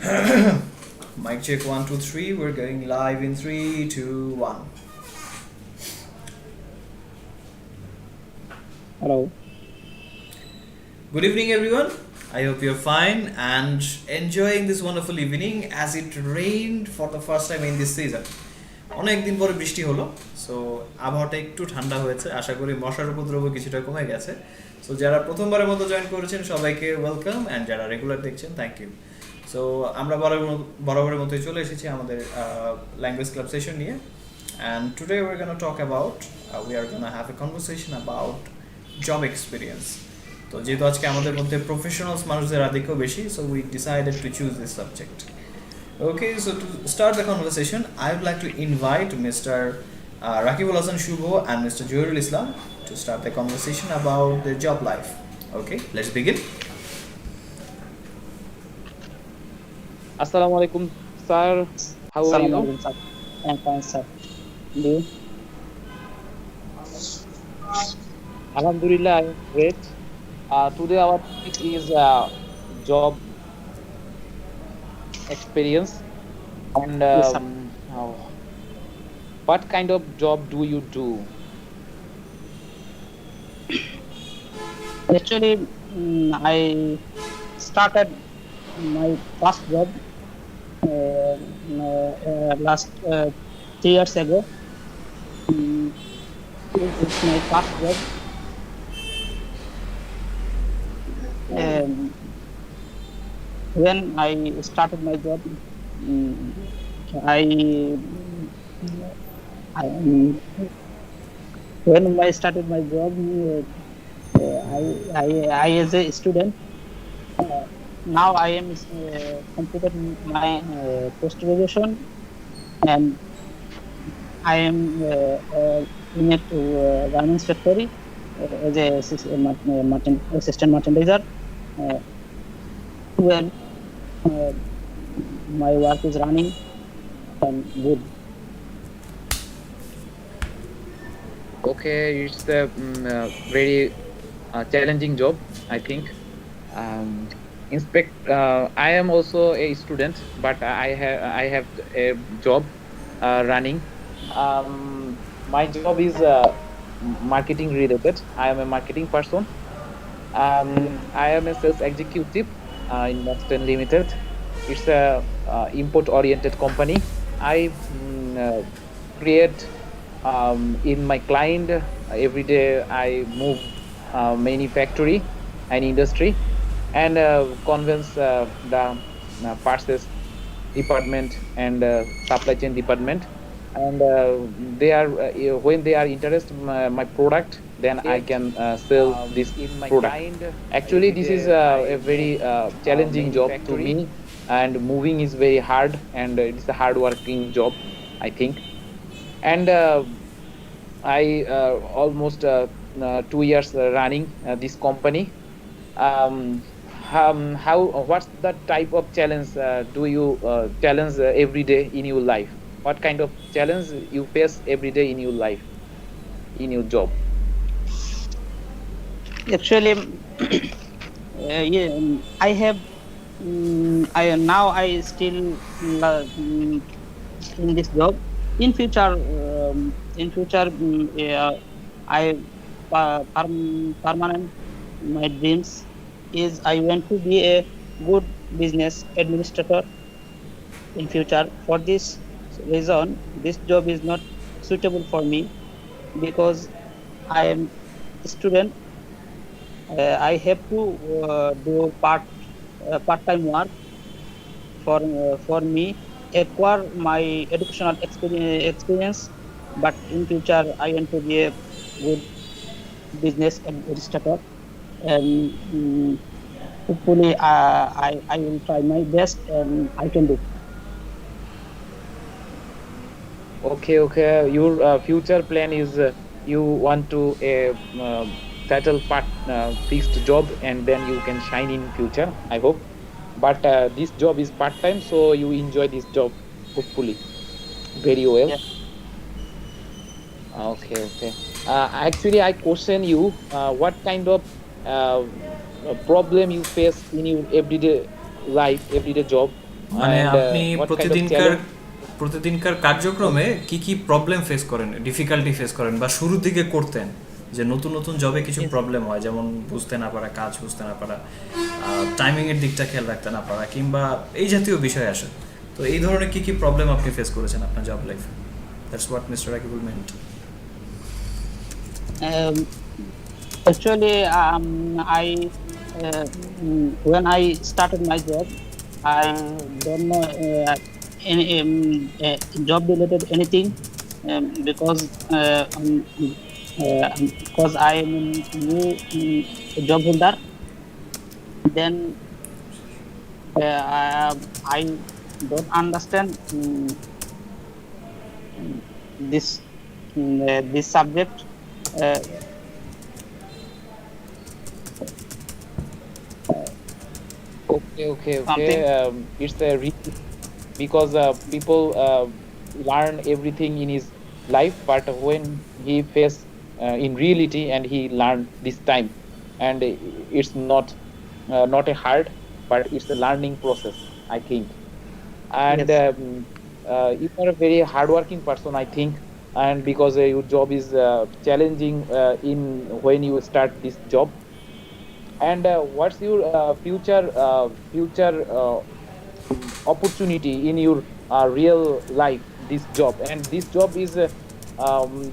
Mic check 1 2 3. We're going live in 3 2 1. Hello. Good evening, everyone. I hope you're fine and enjoying this wonderful evening as it rained for the first time in this season. অনেক দিন পরে বৃষ্টি হলো, so আবহাওয়াটা একটু ঠান্ডা হয়েছে, আশা করি মশার উপদ্রব কিছুটা কমে গেছে। সো যারা প্রথমবারের মতো জয়েন করেছেন সবাইকে ওয়েলকাম, অ্যান্ড যারা রেগুলার দেখছেন থ্যাংক ইউ। সো আমরা বরাবরের মতোই চলে এসেছি আমাদের ল্যাঙ্গুয়েজ ক্লাব সেশন নিয়ে, and today we are gonna talk about we are gonna have a conversation about job experience. তো যেহেতু আজকে আমাদের মধ্যে প্রফেশনালস মানুষদের আধিক্য বেশি, so we decided to choose this subject. Okay, so to start the conversation, I would like to invite Mr. Rakibul Hassan Shubho and Mr. Joyrul Islam to start the conversation about their job life. Okay, let's begin. Assalamu alaikum, sir. How are you? Assalamualaikum, sir. I'm fine, sir. And you? Alhamdulillah, I'm great. Today our topic is job experience and Yes, sir. what kind of job do you do? Actually, I started my first job last 3 years ago. It's my first job. When I started my job, I when I started my job, I as a student. Now I am completed my post graduation, and I am in a garments factory as a assistant merchandiser. Well, my work is running and good. Okay, it's a very challenging job, I think. I am also a student, but I have a job running. My job is marketing related. I am a marketing person. I am a sales executive in Boston Limited. It's a import-oriented company. I create in my client every day. I move many factory and industry and convince the purchase department and supply chain department, and they are when they are interested in my product, then I can sell this product. Actually, this is a very challenging job to me, and moving is very hard, and it's a hard working job, I think. And I almost 2 years running this company. What's the type of challenge do you challenge every day in your life? What kind of challenge you face every day in your life, in your job? Actually, I have. I still in this job. In future, I permanent. My dreams is I want to be a good business administrator in future. For this reason, this job is not suitable for me because I am a student. I have to do part-time work for me acquire my educational experience. But in future, I want to be a good business administrator, and hopefully, I will try my best, and I can do. Okay. Your future plan is you want to settle fixed job, and then you can shine in future, I hope. But this job is part time, so you enjoy this job hopefully very well. Yeah. Okay. Actually, I question you, what kind of problem you face in your everyday life, everyday job, মানে and আপনি what kind of প্রতিদিনকার challenge? প্রতিদিনকার কার্যক্রমে কি কি problem face করেন, difficulty face করেন, বা শুরুর দিকে করতেন যে নতুন নতুন জবে কিছু Yes. প্রবলেম হয়, যেমন বুঝতে না পারা, কাজ বুঝতে না পারা, টাইমিংয়ের দিকটা খেয়াল রাখতে না পারা, কিংবা এই জাতীয় বিষয় আসে। তো এই ধরনের কি কি প্রবলেম আপনি ফেস করেছেন আপনার জব লাইফে? That's what mister Rakibul meant. Um, Actually, when I started my job, I don't know any job related anything, because I am new job holder. Then I don't understand this subject. Uh, Okay. Something. It's a because people learn everything in his life, but when he face in reality and he learn this time, and it's not a hard, but it's a learning process, I think. And Yes. you are a very hardworking person, I think, and because your job is challenging in when you start this job. And what's your future opportunity in your real life, this job? And this job is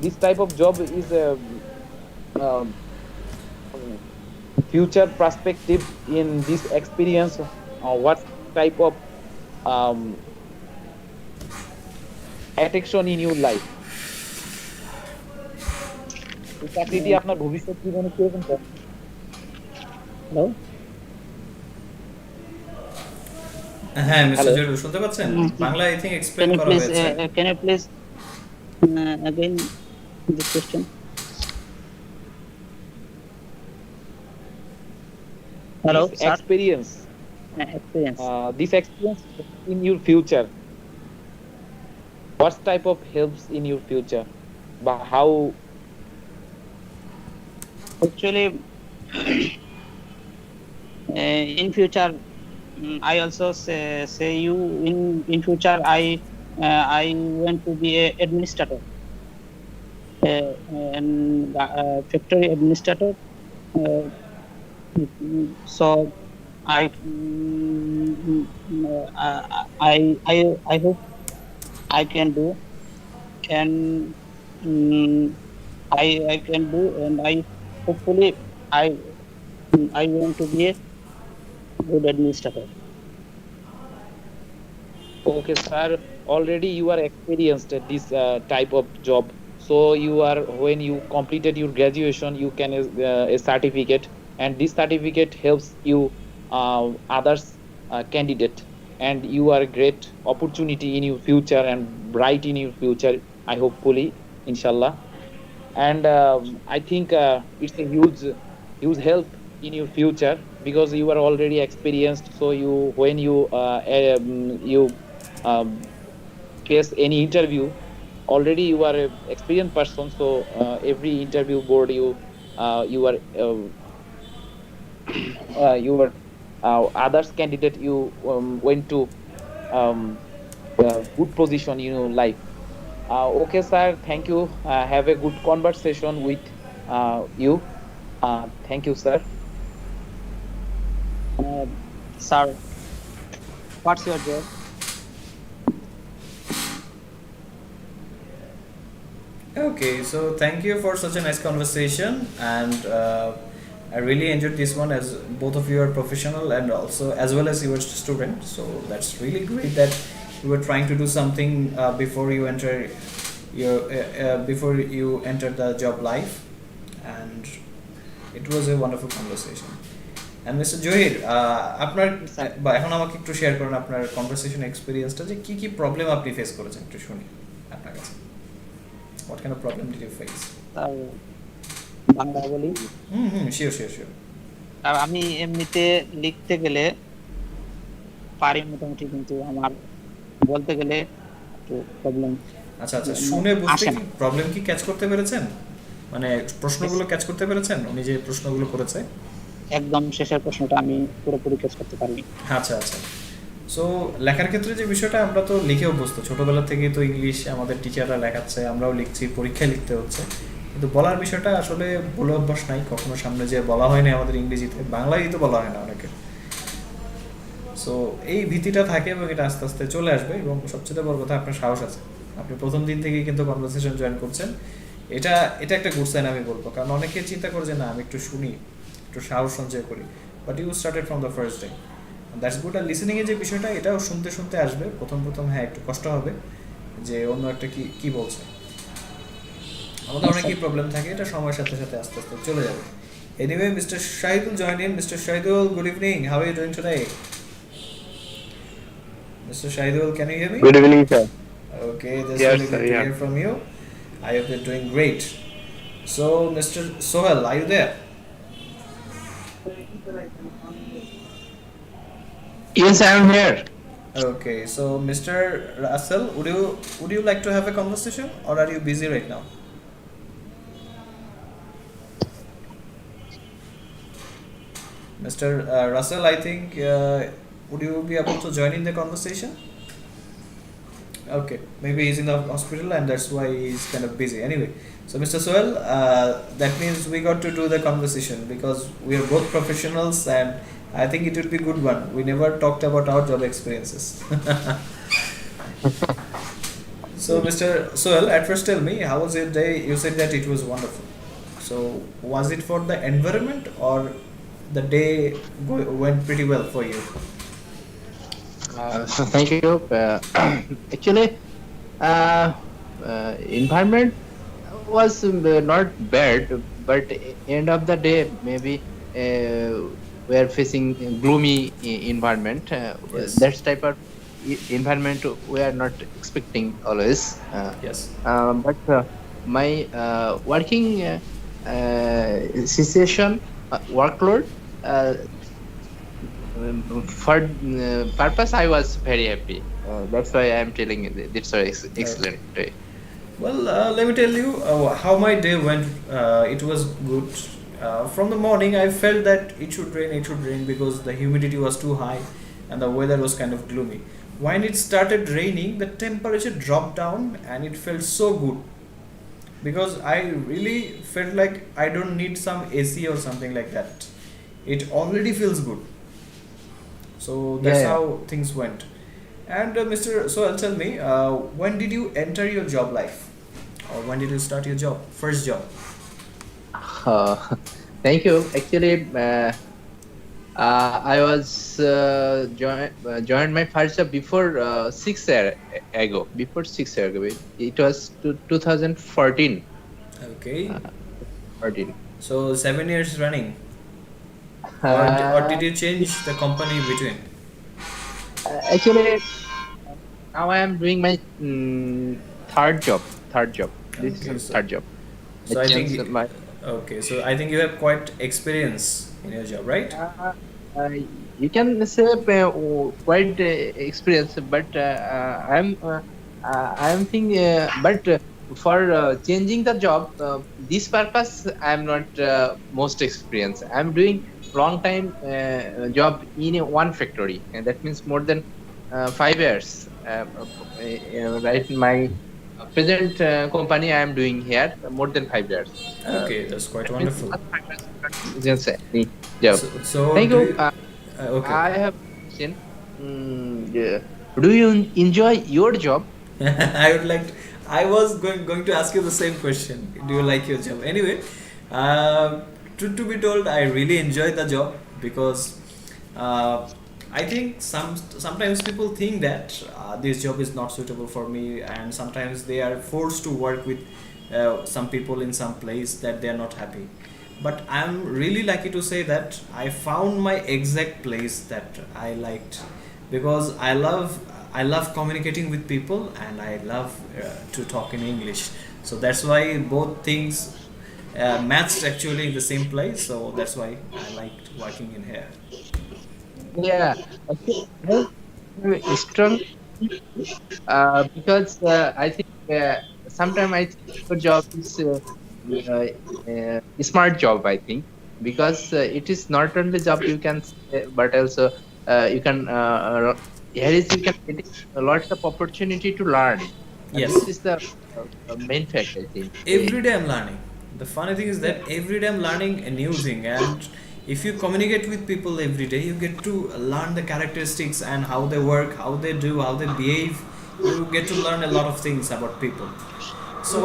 this type of job is um, future perspective in this experience. What type of um, attraction in your life? এই চাকরিটি আপনার ভবিষ্যৎ জীবনে কিরকম প্রভাব? Hello. হ্যাঁ mister Hello. Zahirul, শুনতে পাচ্ছেন? Bangla I think Can explain you করা please হয়েছে। again this question? Hello, This sir. experience, Experience. this experience in your future, what type of helps in your future, but how? Actually, in future, I also say you in future I want to be a administrator, and factory administrator. Uh, so I hope I can do, and I can do, and I hopefully I want to be a good administrator. Okay, sir. Already you are experienced at this type of job. So you are when you completed your graduation, you can a certificate, and this certificate helps you others candidate, and you are a great opportunity in your future and bright in your future. I hopefully, inshallah. And I think it's a huge help in your future because you are already experienced. So you when you um, face any interview, already you are a experienced person. So every interview board you are your others candidate you went to um, good position in your life. Okay, sir. Thank you. Have a good conversation with you. Thank you, sir. Sir, what's your job? Okay, so thank you for such a nice conversation, and I really enjoyed this one, as both of you are professional and also as well as you are student. So that's really great that you were trying to do something before you enter before you enter the job life, and it was a wonderful conversation. And Mr. Johir, আপনার বা এখন আমাকে একটু share করুন আপনার conversation এক্সপেরিয়েন্সটা, যে কি কি প্রবলেম আপনি ফেস করেছেন একটু শুনি আপনার কাছে। What kind of problem did you face? Sir Bangla বলি। Sure. আর আমি এমনিতে লিখতে গেলে পারি মোটামুটি, কিন্তু আমার বলতে গেলে একটু প্রবলেম। আচ্ছা, শুনে বুঝতে আসে না। কি প্রবলেম কি ক্যাচ করতে পেরেছেন? মানে প্রশ্নগুলো ক্যাচ করতে পেরেছেন উনি যে প্রশ্নগুলো করেছে? একদম শেষের প্রশ্নটা আমি পুরোপুরি ক্যাচ করতে পারিনি। আচ্ছা। সো লেখার ক্ষেত্রে যে বিষয়টা, আমরা তো লিখে অভ্যস্ত ছোটবেলা থেকেই, তো ইংলিশ আমাদের টিচাররা লেখাচ্ছে, আমরাও লিখছি, পরীক্ষায় লিখতে হচ্ছে, কিন্তু বলার বিষয়টা আসলে বলে অভ্যাস নাই, কখনো সামনে যে বলা হয়নি আমাদের ইংরেজিতে, বাংলায় তো বলা হয় না অনেকে। সো এই ভীতিটা থাকে এবং এটা আস্তে আস্তে চলে আসবে, এবং সবচেয়ে বড় কথা আপনার সাহস আছে, আপনি প্রথম দিন থেকেই কিন্তু কনভারসেশন জয়েন করছেন। এটা এটা একটা গুড সাইন আমি বলবো, কারণ অনেকে চিন্তা করে যে না আমি একটু শুনি, একটু সাহস সঞ্চয় করি, but you started from the first day, that's good. আর লিসেনিংয়ের যে বিষয়টা, এটাও শুনতে শুনতে আসবে, প্রথম প্রথম হ্যাঁ একটু কষ্ট হবে যে অন্য একটা কি কি বলছে, আমাদের Yes, sir. অনেকই প্রবলেম থাকে, এটা সময়ের সাথে সাথে আস্তে আস্তে চলে যাবে। Anyway, mister Shahidul join in. Mister Shahidul, good evening, how are you doing today? Mr. Shahidul, can you hear me? Good evening, sir. Okay, that's Yes, really sir. good to Yeah. hear from you. I hope you're doing great. So, Mr. Sohel, are you there? Yes, I am here. Okay, so Mr. Russell, would you like to have a conversation, or are you busy right now? Mr. Russell, I think would you be able to join in the conversation? Okay, maybe he's in the hospital and that's why he's kind of busy. Anyway, so Mr. Soel, that means we got to do the conversation because we are both professionals, and I think it would be good one. We never talked about our job experiences. So, Mr. Soel, at first tell me, how was your day? You said that it was wonderful. So, was it for the environment, or the day went pretty well for you? Thank you. Actually, uh, environment was not bad, but end of the day, maybe we are facing a gloomy environment. Yes. That type of environment we are not expecting always. Yes. But my working situation, workload, uh, for purpose, I was very happy. That's why I am telling you this was excellent day. Well, let me tell you how my day went. It was good. From the morning, I felt that it should rain because the humidity was too high and the weather was kind of gloomy. When it started raining, the temperature dropped down and it felt so good because I really felt like I don't need some AC or something like that. It already feels good. So that's Yeah. how things went. And Mr. Soel, tell me, when did you enter your job life, or when did you start your job, first job? Uh, Thank you. Actually, I was joined my first job before 6 year ago. Before 6 year ago, it was 2014. Okay, 14. so 7 years running, or did Uh, you change the company in between? Actually, now I am doing my third job. Third job. This Okay, is so third job. so I I changed think my. okay, so I think you have quite experience in your job, right? Uh, you can say quite experience, but I'm thinking, but for changing the job, this purpose I'm not most experienced. I'm doing long time job in one factory, and that means more than 5 years. Right, my present company I am doing here more than 5 years. Okay, that's quite That means wonderful. last 5 years I not experienced any job. So Thank do you. you? Okay. I have a question. Yeah. Do you enjoy your job? I would like. I was going to ask you the same question. Do you like your job? Anyway, uh, to be told, I really enjoy the job because I think sometimes people think that this job is not suitable for me, and sometimes they are forced to work with some people in some place that they are not happy. But I'm really lucky to say that I found my exact place that I liked, because I love communicating with people, and I love to talk in English. So that's why both things matched actually in the same place. So that's why I liked working in here. Yeah. Okay. I have a strong because I think sometimes I think your job is a smart job. I think because it is not only job you can say, but also you can here is you can get lots of opportunity to learn, and this Yes. is the main fact, I think. Every day I'm learning. The funny thing is Yeah. that every day I'm learning a new thing, and if you communicate with people every day, you get to learn the characteristics and how they work, how they do, how they behave. You get to learn a lot of things about people. So,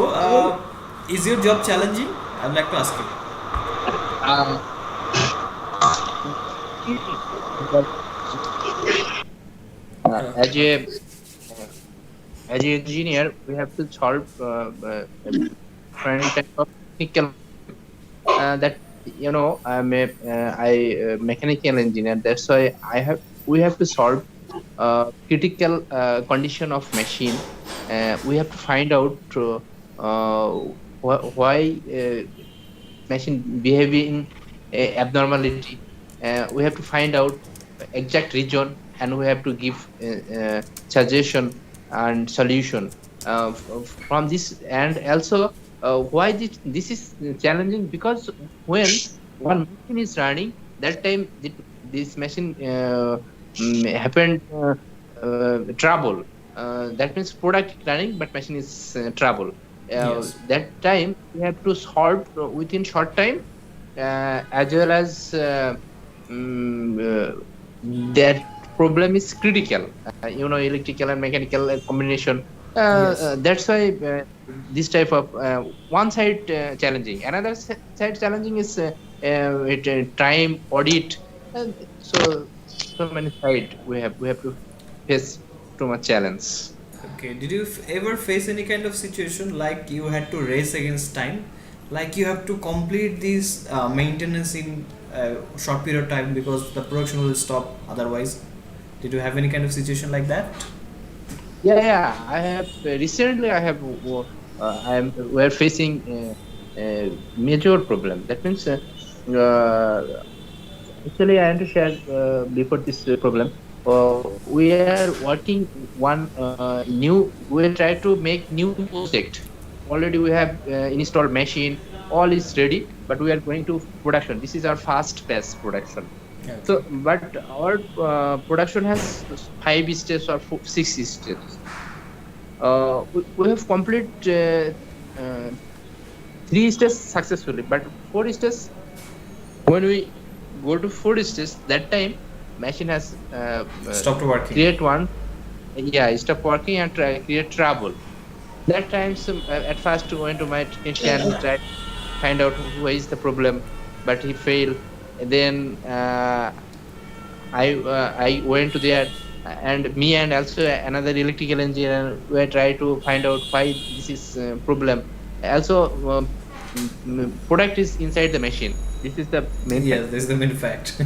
is your job challenging? I'd like to ask you. Uh, Uh, as a okay. engineer, we have to solve different type of technical problem. That I'm a mechanical engineer. That's why we have to solve critical condition of machine. We have to find out why machine behaving abnormality. We have to find out exact region, and we have to give suggestion and solution from this. And also, why this is challenging, because when one machine is running, that time this machine happened trouble. That means product is running, but machine is trouble. Yes. That time we have to solve within short time, as well as that problem is critical. Electrical and mechanical combination. Yes. That's why this type of one side challenging. Another side challenging is time audit. So many side we have to face too much challenge. Okay. Did you ever face any kind of situation like you had to race against time? Like you have to complete this maintenance in a short period of time because the production will stop otherwise? Did you have any kind of situation like that? Yeah. I have recently. I am we're facing a major problem. That means actually I want to share before this problem. We are working one new. We try to make new project. Already we have installed machine. All is ready, but we are going to production. This is our fast pace production. Okay. So, but our production has 5 steps or 6 steps. We have complete 3 steps successfully, but 4 steps, when we go to 4 steps, that time machine has Stopped working. create one, yeah, stop working and create trouble. That time, at first we went to my technician, try to find out who is the problem, but he failed. And then I went to there, and me and also another electrical engineer we try to find out why this is problem. Also, product is inside the machine. This is the main Yes, fact. this is the main fact.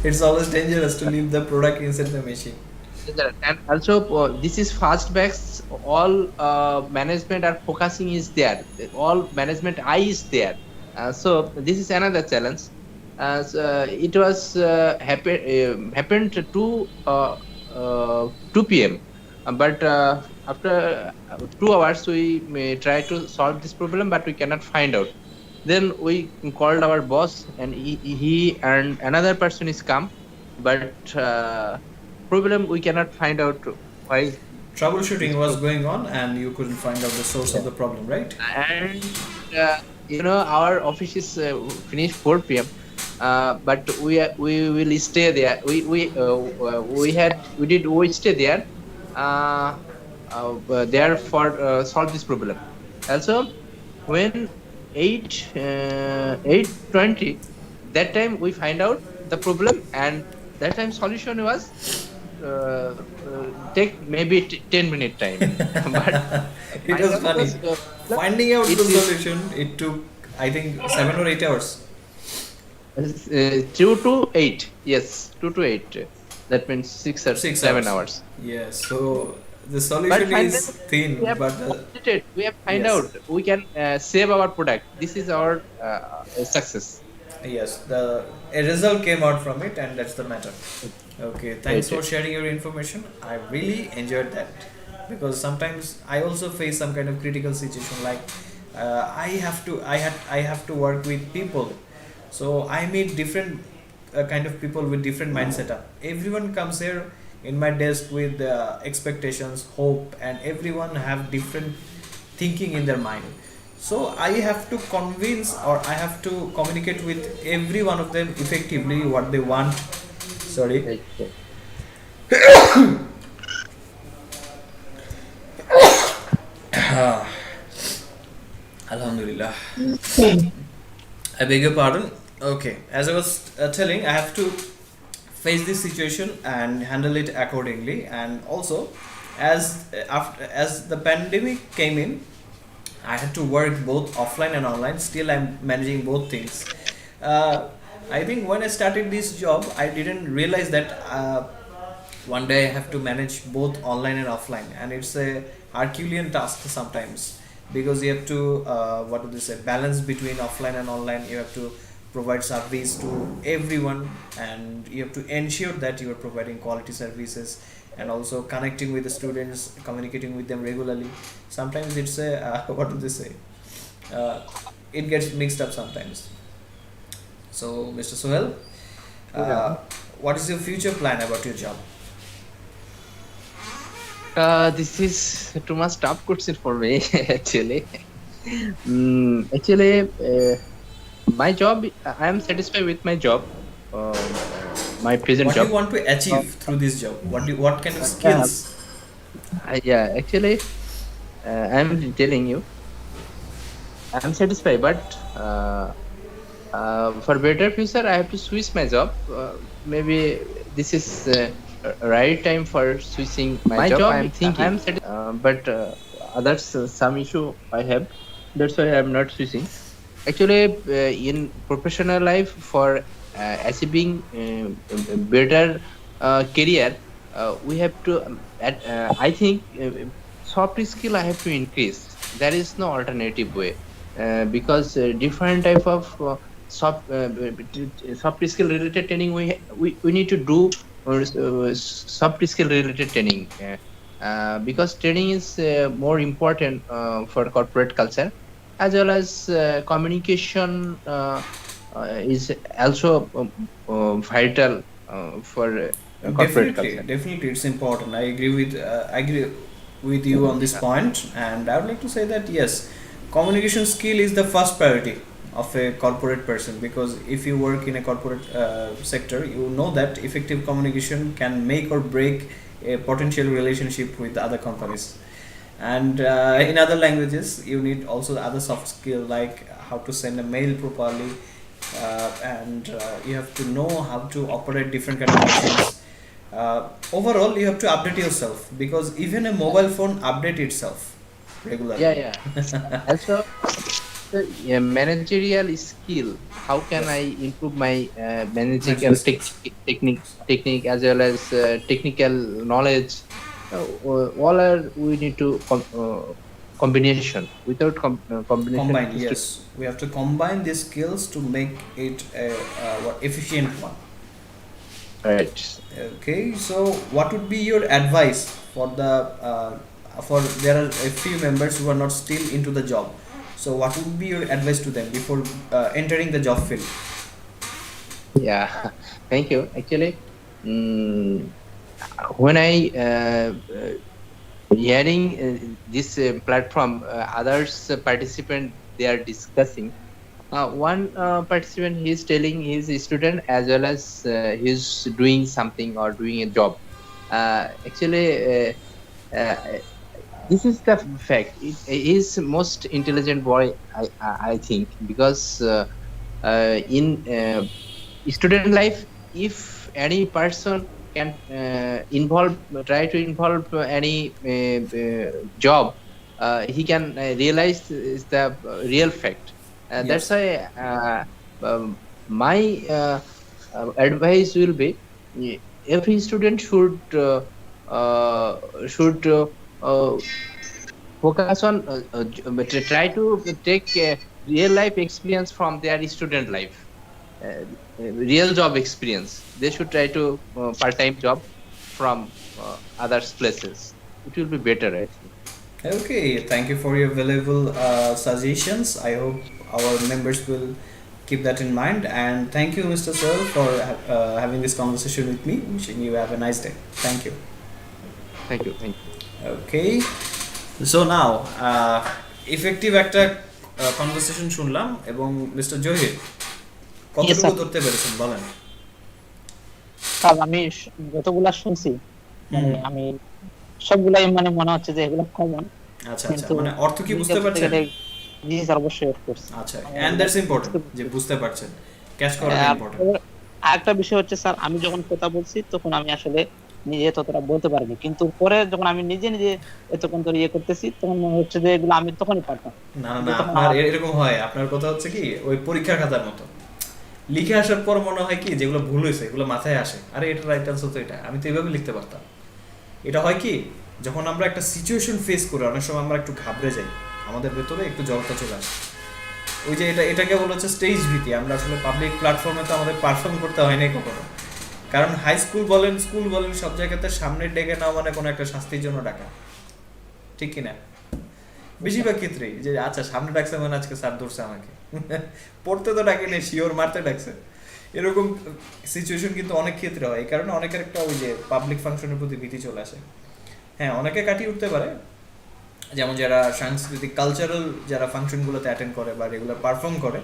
It's always dangerous to leave the product inside the machine. And also, this is fast backs. All management are focusing is there. All management eye is there. So this is another challenge. It was happened to 2 p.m. But after 2 hours, we may try to solve this problem, but we cannot find out. Then we called our boss, and he and another person is come, but problem we cannot find out why this Troubleshooting was problem. going on and you couldn't find out the source of the problem, right? And our office is finished 4 p.m. But we will stay there. We stay there. Uh, there for solve this problem. Also, when 8:20, that time we find out the problem, and that time solution was take maybe 10-minute time. But It find was out funny. this problem, Finding out it the is solution, it took, I think, 7 or 8 hours. 2 to 8. Yes, 2 to 8. That means 6 or Six 7 hours. hours. Yes. So the But solution finally, is we thin, have but completed. We have find yes. out we can save our product. This is our success. Yes, the a result came out from it, and that's the matter. Okay, thanks Right. for sharing your information. I really enjoyed that because sometimes I also face some kind of critical situation. Like I have to work with people, so I meet different kind of people with different mindset. Everyone comes here in my desk with expectations, hope, and everyone have different thinking in their mind. So I have to convince, or I have to communicate with every one of them effectively what they want. Sorry. Right. Alhamdulillah. I beg your pardon. Okay, as I was telling, I have to face this situation and handle it accordingly. And also, as the pandemic came in, I had to work both offline and online. Still, I'm managing both things. Uh, I think when I started this job, I didn't realize that one day I have to manage both online and offline, and it's a Herculean task sometimes, because you have to what do they say, balance between offline and online. You have to provide service to everyone, and you have to ensure that you are providing quality services, and also connecting with the students, communicating with them regularly. Sometimes it's a what do they say, uh, it gets mixed up sometimes. So Mr. Sohel, Yeah. what is your future plan about your job? This is too much tough question for me, actually. Actually, my job, I am satisfied with my job, my present What do job. you want to Uh, achieve through this job? What kind of yeah, skills? yeah, actually, I'm telling you, I'm satisfied, but for better future, I have to switch my job. Maybe this is right time for switching my job. I'm thinking, but others some issue I have. That's why I'm not switching. Actually, in professional life, for achieving better career, we have to. I think soft skill I have to increase. There is no alternative way, because different type of soft skill related training we need to do, soft skill related training, because training is more important for corporate culture, as well as communication is also vital for corporate Definitely, culture. definitely, it's important. I agree with you on this point, and I would like to say that yes, communication skill is the first priority of a corporate person, because if you work in a corporate sector, you know that effective communication can make or break a potential relationship with other companies. And in other languages, you need also other soft skill like how to send a mail properly, and you have to know how to operate different kind of machines. Overall, you have to update yourself, because even a mobile phone update itself Yeah, regularly. yeah. Also, yeah, managerial skill. How can I improve my Managerial managerial skills. technique, as well as technical knowledge? All are we need to combination. Without combination, it Combine, is to yes, we have to combine these skills to make it a efficient one. right. Okay, so what would be your advice for for there are a few members who are not still into the job. So what would be your advice to them before entering the job field? Yeah, thank you. Actually, mm, when I hearing this platform, others participant they are discussing. One participant he is telling his student, as well as he's doing something or doing a job. Actually, this is the fact. He is most intelligent boy, I think, because in student life, if any person can try to involve any job, he can realize is the real fact. That's Yes, why my advice will be, every student should focus on try to take real life experience from their student life, uh, real job experience. They should try to part-time job from others places. It will be better, I think. okay, thank you for your valuable suggestions. I hope our members will Keep that in mind, and thank you, Mr. Searle, for having this conversation with me. Wishing you have a nice day. Thank you. Thank you. Thank you. Okay, so now effective একটা conversation শুনলাম, এবং mister Zahir কতটুকু sir. ধরতে পেরেছেন বলেন? Sir আমি যতগুলা শুনছি মানে হুম। আমি সবগুলাই মানে মনে হচ্ছে যে এগুলো কমন, আচ্ছা আচ্ছা, কিন্তু মানে অর্থ কি বুঝতে পারছেন? জি স্যার অবশ্যই অফ কোর্স। আচ্ছা, এন্ড দ্যাটস ইম্পর্টেন্ট যে বুঝতে পারছেন, ক্যাচ করাটা ইম্পর্টেন্ট। আরেকটা বিষয় হচ্ছে স্যার, আমি যখন কথা বলছি তখন আমি আসলে নিজে ততটা বলতে পারিনি, কিন্তু পরে যখন আমি নিজে নিজে এতক্ষণ ধরে ইয়ে করতেছি তখন মনে হচ্ছে যে এগুলো আমি তখনই পারতাম। না না কিন্তু না, তখন আপনার এরকম হয়, আপনার কথা হচ্ছে কি ওই পরীক্ষার খাতার মতো লিখে আসার পর মনে হয় কি যেগুলো ভুল হয়েছে এগুলো মাথায় আসে, আরে এটা রাইট আনসার তো, এটা আমি তো এইভাবে লিখতে পারতাম। এটা হয় কি, যখন আমরা একটা সিচুয়েশন ফেস করি অনেক সময় আমরা একটু ঘাবড়ে যাই, আমাদের ভেতরে একটু জড়তা চলে আসে। ওই যে এটাকে বলা হচ্ছে স্টেজ ভীতি। আমরা আসলে পাবলিক প্ল্যাটফর্মে তো আমাদের পারফর্ম করতে হয় নাই কখনো, কারণ হাই স্কুল বলেন স্কুল বলেন সব জায়গাতে সামনে ডেকে নেওয়া মানে কোনো একটা শাস্তির জন্য ডাকা, ঠিক কিনা? বেশিরভাগ ক্ষেত্রেই যে আচ্ছা সামনে ডাকছে মানে আজকে স্যার ধরছে আমাকে, পড়তে তো ডাকে নেই, শিওর মারতে ডাকছে, এরকম সিচুয়েশন কিন্তু অনেক ক্ষেত্রে হয়। এই কারণে অনেকের একটা ওই যে পাবলিক ফাংশনের প্রতি ভীতি চলে আসে। হ্যাঁ, অনেকে কাটিয়ে উঠতে পারে, যেমন যারা সাংস্কৃতিক কালচারাল যারা ফাংশনগুলোতে অ্যাটেন্ড করে বা রেগুলার পারফর্ম করে,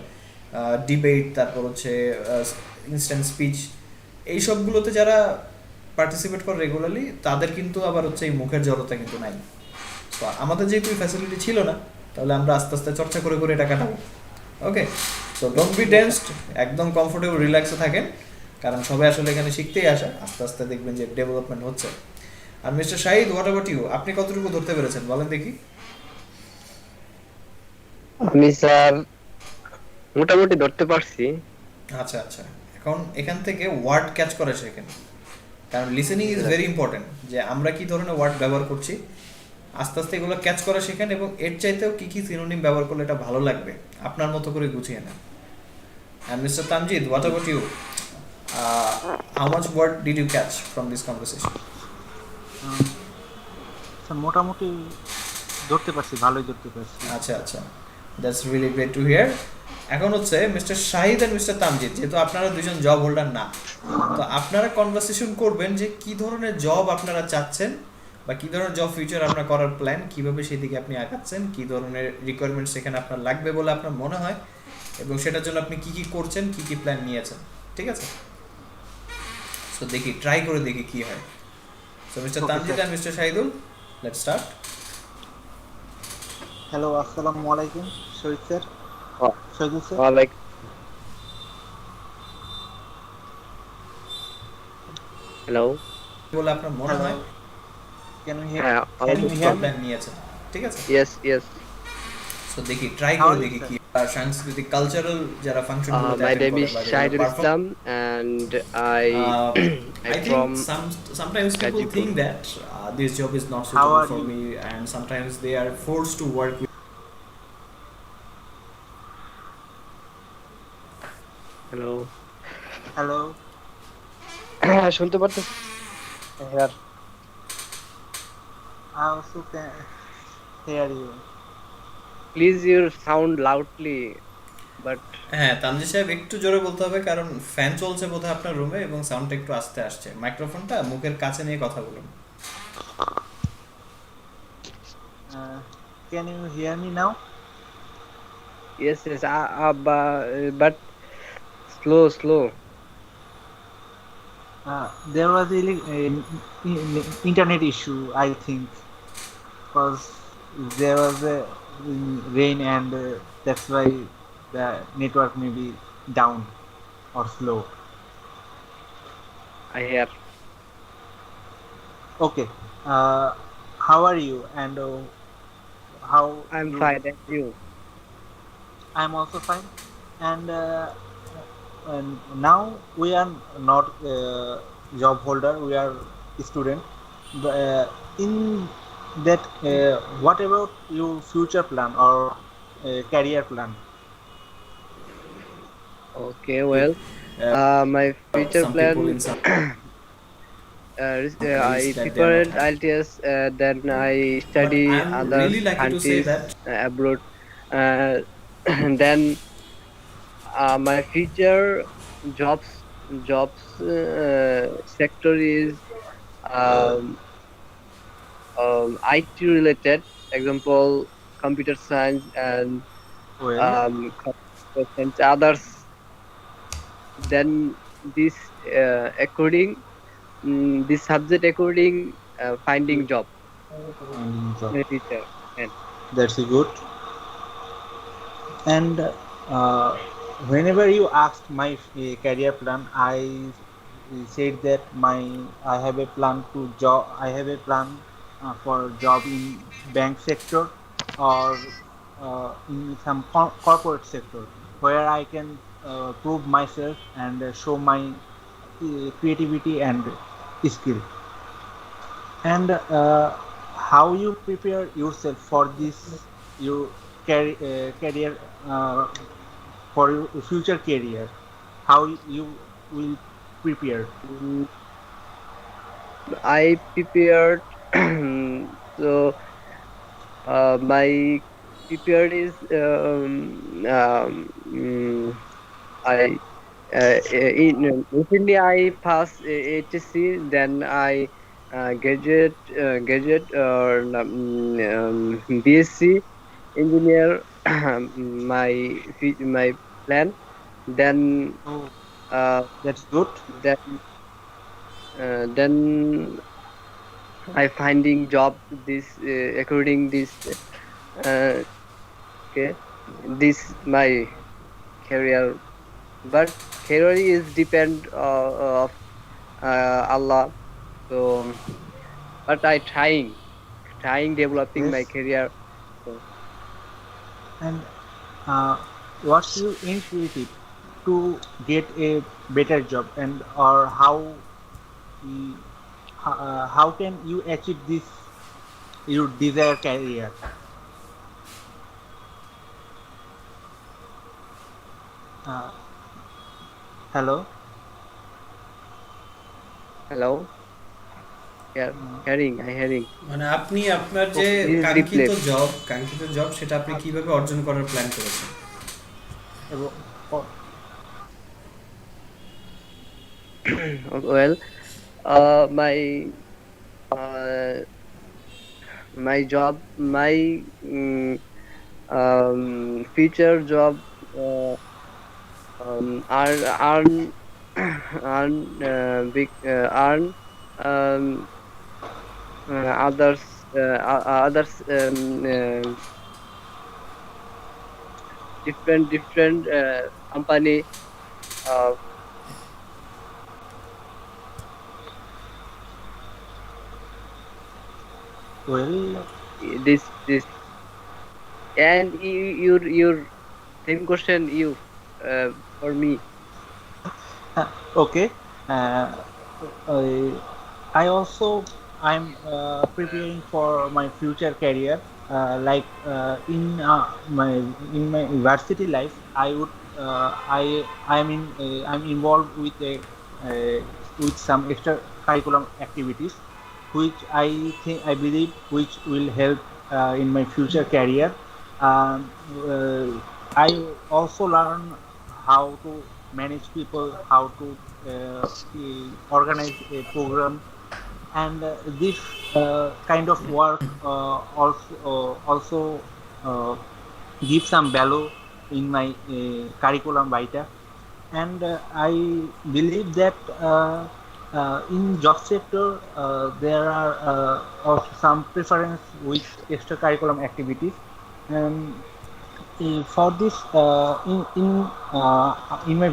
ডিবেট, তারপর হচ্ছে ইনস্ট্যান্ট স্পিচ, এই সবগুলোতে যারা পার্টিসিপেট করে রেগুলারলি, তাদের কিন্তু আবার হচ্ছে এই মুখের জড়তা কিন্তু নাই। তো আমাদের যেহেতু ফ্যাসিলিটি ছিল না, তাহলে আমরা আস্তে আস্তে চর্চা করে করে এটা কাটাবো। ওকে, সো ডোন্ট বি টেন্সড, একদম কমফোর্টেবল রিল্যাক্সে থাকেন, কারণ সবাই আসলে এখানে শিখতেই আসে, আস্তে আস্তে দেখবেন যে ডেভেলপমেন্ট হচ্ছে। আর mister Shahid, what about you? আপনি কতটুকু ধরতে পেরেছেন বলেন দেখি? আমি স্যার মোটামুটি ধরতে পারছি। আচ্ছা আচ্ছা, এখন এখান থেকে ওয়ার্ড ক্যাচ করা শেখেন, কারণ লিসেনিং ইজ ভেরি ইম্পর্টেন্ট, যে আমরা কি ধরনের ওয়ার্ড ব্যবহার করছি, আস্তে আস্তে এগুলো ক্যাচ করা শেখেন, এবং এর চাইতেও কি কি সিনোনিম ব্যবহার করলে এটা ভালো লাগবে আপনার মতো করে গুছিয়ে নেন। And mister Tamjid, what about you? How much word did you catch from this conversation? Sir মোটামুটি ধরতে পারছি, ভালোই ধরতে পারছি। আচ্ছা আচ্ছা, that's really great to hear. এখন হচ্ছে mister Shahid and mister Tamjid, যেহেতু আপনারা দুজন জব হোল্ডার না, তো আপনারা কনভারসেশন করবেন যে কি ধরনের জব আপনারা চাচ্ছেন, বা কী ধরনের জব ফিউচার আপনার করার প্ল্যান, কীভাবে সেদিকে আপনি আগাচ্ছেন, কী ধরনের রিকোয়ারমেন্টস সেখানে আপনার লাগবে বলে আপনার মনে হয়, এবং সেটার জন্য আপনি কী কী করছেন, কী কী প্ল্যান নিয়েছেন, ঠিক আছে? সো দেখি, ট্রাই করে দেখি কী হয়। So mister Tamjid and mister Shahidul, let's start. Hello, আসসালামু আলাইকুম Shahid sir. Shahidul sir, like hello, বলে আপনার মনে হ্যালো, হয়, ক্যান ইউ হ্যাঁ can you hear me? Plan নিয়েছেন, ঠিক আছে? Yes yes. সো দেখি, ট্রাই How করে are you, দেখি sir? কি সাংস্কৃতিক কালচারাল যারা ফাংশনগুলোতে My অ্যাটেন্ড name করে is বা Shahidul perform, Islam and Uh, I I'm think from sometimes people Gazipur. think that this job is not How suitable are for you? me, and sometimes they are forced to work with. Hello. Hello, শুনতে পারতেছ? Hear I also can hear you. Please your sound loudly, but হ্যাঁ, তানজিদ সাহেব একটু জোরে বলতে হবে, কারণ fan চলছে বোধহয় আপনার রুমে এবং সাউন্ডটা একটু আস্তে আসছে। মাইক্রোফোনটা মুখের কাছে নিয়ে কথা বলুন। Can you hear me now? Yes yes, but slow. There was a internet issue, I think, because there was a rain, and that's why the network may be down or slow. I hear. Okay. How are you? And how I'm you? fine, thank you. I'm also fine. And now we are not job holder, we are student. But, in that, what about your future plan or career plan? Okay, well, my future Some plan, people in some I that they are not prepared happy. IELTS, then I But study I'm other really lucky to say countries that abroad. And then My future jobs sector is um, IT related. Example, computer science and Well, computer science others. Then this according this subject according finding job finding job. in the future. And That's good. And whenever you asked my career plan, I said that I have a plan to job. I have a plan for job in bank sector or in some corporate sector where I can prove myself and show my creativity and skill. And how you prepare yourself for this your career for your future career, how you will prepare. mm, I prepared. So my prepared is I recently I passed HSC, then I graduate or BSc engineer. My plan. Then Oh, uh, that's good. then then I finding job this according this uh, okay this my career, but career is depend of Allah. So but I trying developing my Yes. career. So, And uh, what's your initiative to get a better job, and or y- how can you achieve this your desired career? uh, Hello. hello, yeah, hearing. মানে আপনি আপনার যে Okay, this is কাঙ্ক্ষিত replay. Job সেটা আপনি কিভাবে অর্জন করার প্ল্যান করেছেন? এবং ও- Well, my uh, my job, my future job earn earn um, others others different company uh, well, this and your same question you for me. okay. uh, I, I also I'm preparing for my future career. In my university life, I'm involved uh, with some extra curriculum activities, which I believe which will help in my future career. I also learn how to manage people, how to organize a program, and this kind of work also give some value in my curriculum vitae. And I believe that in job sector there are also some preference with extracurriculum activities. And for this in my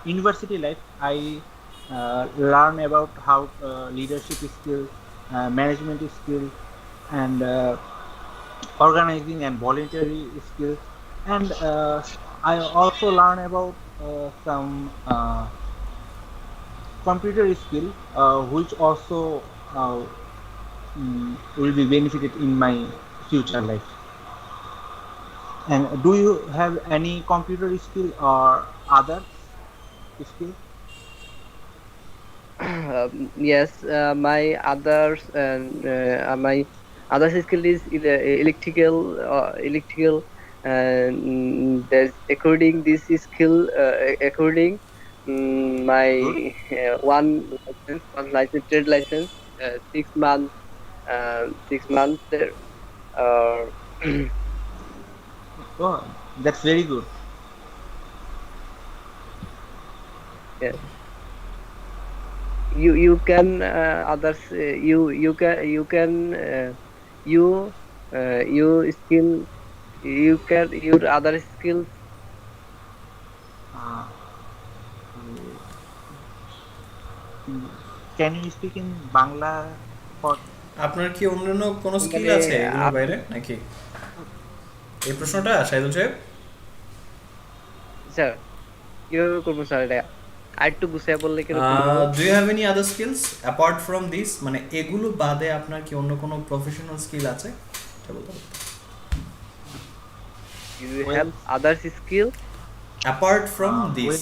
university life, I learn about how leadership skill, management skill, and organizing and voluntary skill. And I also learn about some computer skill, which also uh, will be benefited in my future life. And do you have any computer skill or other skill? Yes, my others and my other skill is electrical, and there's according this skill according my Good. one license trade license 6 months 6 months there uh, Oh, that's very good. yeah. You can others you you skill you can your other skills. Uh, mm, can you speak in Bangla for আপনার কি অন্যান্য কোনো skill মানে আছে এগুলোর বাইরে নাকি এই প্রশ্নটা সাইদুল সাহেব? স্যার কিভাবে করবো স্যার এটা আর একটু গুছিয়ে বললে কিরকম হবে? Do you have any other skills apart from this, মানে এগুলো বাদে আপনার কি অন্য কোনো প্রফেশনাল স্কিল আছে? এটা বলতে পারবেন। You well, have other skill? Apart from this.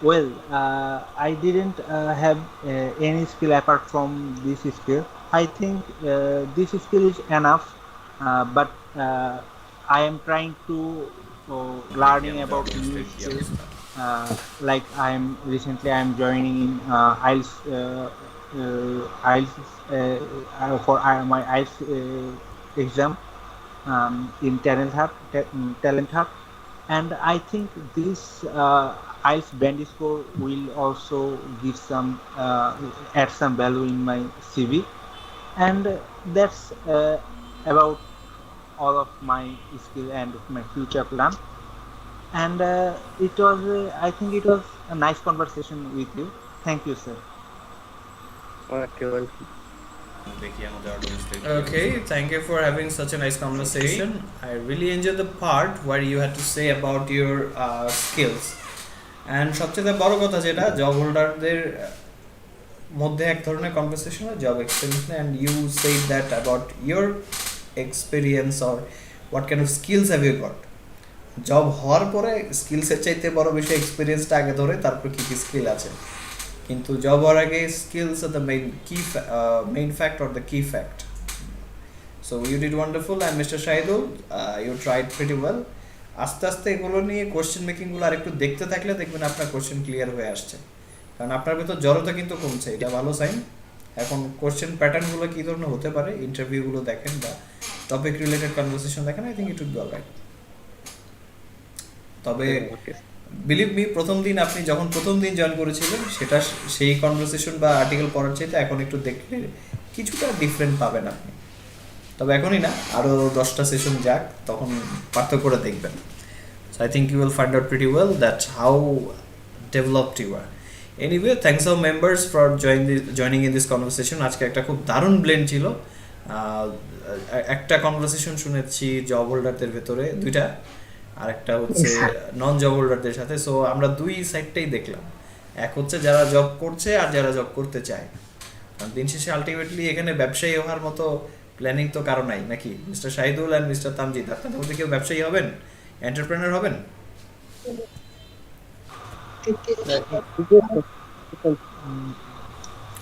well, I didn't have any skill apart from this skill. I think this skill is enough, but I am trying to learning about new skill. Like I am joining in IELTS IELTS for my IELTS exam in Talent Hub, and I think this IELTS band score will also give some add some value in my CV, and that's about all of my skill and my future plan. And it was I think it was a nice conversation with you. Thank you, sir. Okay, welcome. Okay, thank you for having such a nice conversation. I really enjoyed the part where you had to say about your skills. And সবচেয়ে বড় কথা যেটা job হোল্ডারদের মধ্যে এক ধরনের conversation হয় job experience নিয়ে, and you said that about your experience or what kind of skills have you got. Job হওয়ার পরে স্কিলসের চাইতে বড় বিষয় এক্সপিরিয়েন্সটা আগে ধরে তারপর কী কী স্কিল আছে, কিন্তু জব হওয়ার আগে স্কিলস আর the main fact or the key fact. So you did wonderful and mister Shahidul you tried pretty well. আস্তে আস্তে এগুলো নিয়ে কোশ্চেন মেকিংগুলো আর একটু দেখতে থাকলে দেখবেন আপনার কোশ্চেন ক্লিয়ার হয়ে আসছে, কারণ আপনার ভেতর জড়তা কিন্তু কমছে, এটা ভালো সাইন। এখন কোশ্চেন প্যাটার্নগুলো কী ধরনের হতে পারে ইন্টারভিউগুলো দেখেন বা টপিক রিলেটেড কনভারসেশন দেখেন, I think it would be alright. তবে বিলিভ মি প্রথম দিন আপনি যখন প্রথম দিন জয়েন করেছিলেন সেটা সেই কনভারসেশন বা আর্টিকেল পড়ার চাইতে এখন একটু দেখলে কিছুটা ডিফারেন্ট পাবেন আপনি। তবে এখনই না, আরও 10টা সেশন যাক তখন পার্থক্যটা দেখবেন। So I think you will find out pretty well that how developed you are. Anyway, thanks of members for joining in this conversation. আজকে একটা খুব দারুণ ব্লেন্ড ছিল। একটা কনভারসেশন শুনেছি জব হোল্ডারদের ভেতরে দুইটা, আরেকটা হচ্ছে নন জব হোল্ডারদের সাথে। সো আমরা দুই সাইডটাই দেখলাম, এক হচ্ছে যারা জব করছে আর যারা জব করতে চায়। কারণ দিন শেষে আলটিমেটলি এখানে ব্যবসায়ী হওয়ার মতো প্ল্যানিং তো কারো নাই, নাকি mister Shahidul and mister Tamjid? আপনাদের মধ্যে কেউ ব্যবসায়ী হবেন, এন্টারপ্রেনার হবেন?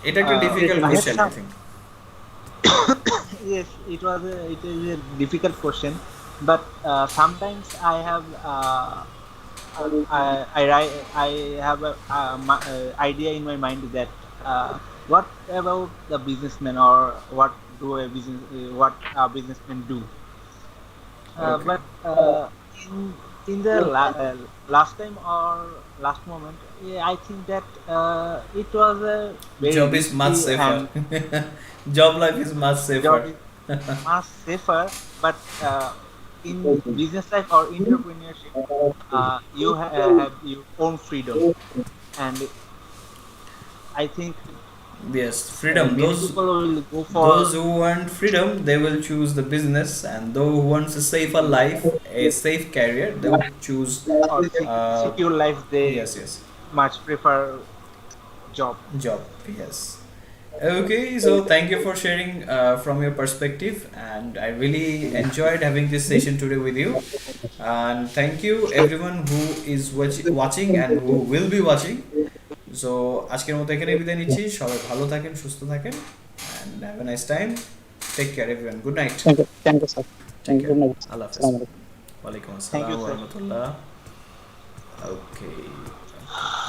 এটা একটা difficult question I think. Yes, it is a difficult question, but sometimes I have I have a idea in my mind that what about the businessman, or what a businessman do. Okay. But in the last time or last moment, I think that it was a very Job is much risky safer. and Job life is much safer. job is much safer, but in business life or entrepreneurship, you have your own freedom, and I think Yes, freedom. many people will go for Those who want freedom, they will choose the business, and those who wants a safer life, a safe career, they will choose. or secure life. They Yes, much prefer job. job. Yes. Okay, so thank you for sharing from your perspective, and I really enjoyed having this session today with you. And thank you everyone who is watching and who will be watching. So আজকের মতো এখানে বিদায় নিচ্ছি, সবাই ভালো থাকেন, সুস্থ থাকেন, and have a nice time. Take care, everyone. Good night. Thank you, sir. Take Good care. night. Allah Hafiz. Assalamu alaikum. Walaikum Thank assalam you, wa sir. rahmatullah. Okay.